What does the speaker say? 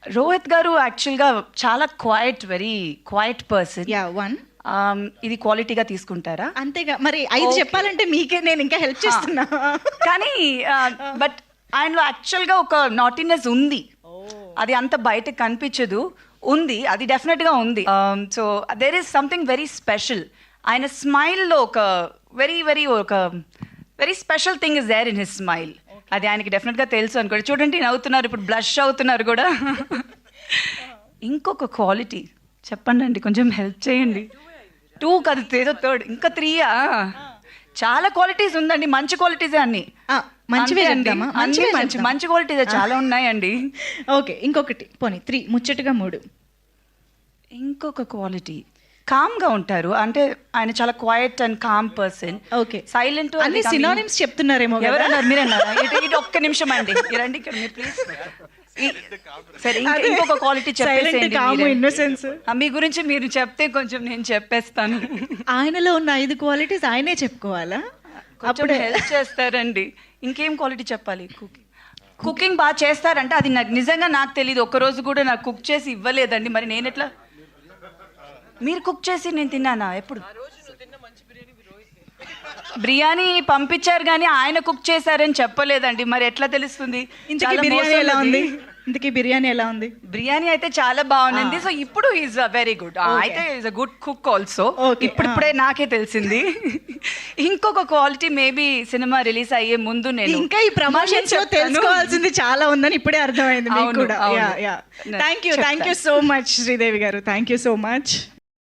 రోహిత్ గారు యాక్చువల్గా చాలా very quiet person. Yeah one. ఇది క్వాలిటీగా తీసుకుంటారా? అంతేగా మరి 5 చెప్పాలంటే మీకే నేను ఇంకా హెల్ప్ చేస్తున్నా. కానీ బట్ ఆయనలో యాక్చువల్గా ఒక నాటినెస్ ఉంది, అది అంత బయటకు కనిపించదు, ఉంది, అది డెఫినెట్గా ఉంది. So there is something very special. ఆయన స్మైల్లో ఒక very special thing is there in his smile. అది ఆయనకి డెఫినెట్గా తెలుసు అనుకోండి. చూడండి నవ్వుతున్నారు, ఇప్పుడు బ్లష్ అవుతున్నారు కూడా. ఇంకొక క్వాలిటీ చెప్పండి అండి, కొంచెం హెల్ప్ చేయండి. 2 కాదు, ఏదో 3, ఇంకా 3యా? చాలా క్వాలిటీస్ ఉందండి, మంచి క్వాలిటీసే అన్ని. మంచివే అండి, మంచి క్వాలిటీసే చాలా ఉన్నాయండి. ఓకే, ఇంకొకటి పోనీ 3, ముచ్చటగా 3. ఇంకొక క్వాలిటీ కామ్గా ఉంటారు, అంటే ఆయన చాలా quiet and calm person. Okay, silent. అన్ని సినోనిమ్స్ చెప్తున్నారేమో. ఎవరన్నారు? మీరన్నారా? ఇటు ఒక్క నిమిషం అండి, రండి ఇక్కడ మీరు ప్లీజ్. సరే, ఇంకొక క్వాలిటీ చెప్పేసి మీ గురించి మీరు చెప్తే కొంచెం నేను చెప్పేస్తాను. ఆయనలో ఉన్న 5 క్వాలిటీస్ ఆయనే చెప్పుకోవాలా? అప్పుడు హెల్ప్ చేస్తారండి. ఇంకేం క్వాలిటీ చెప్పాలి? కుకింగ్ బాగా చేస్తారంటే అది నాకు నిజంగా నాకు తెలియదు, ఒక్కరోజు కూడా నాకు కుక్ చేసి ఇవ్వలేదండి. మరి నేను ఎట్లా? మీరు కుక్ చేసి నేను తిన్నానా ఎప్పుడు? బిర్యానీ పంపించారు కానీ ఆయన కుక్ చేశారని చెప్పలేదండి, మరి ఎట్లా తెలుస్తుంది? ఇంతకీ బిర్యానీ ఎలా ఉంది? బిర్యానీ అయితే చాలా బాగుంది. సో ఇప్పుడు ఈజ్ వెరీ గుడ్, అయితే is a good cook also. ఇప్పుడే నాకే తెలిసింది. ఇంకొక క్వాలిటీ మేబీ సినిమా రిలీజ్ అయ్యే ముందు నేను ఇంకా ఈ ప్రమోషన్స్ లో తెలుసుకోవాల్సింది చాలా ఉందని ఇప్పుడే అర్థమైంది మీకు కూడా. Thank you so much Sridevi గారు, థ్యాంక్ యూ సో మచ్.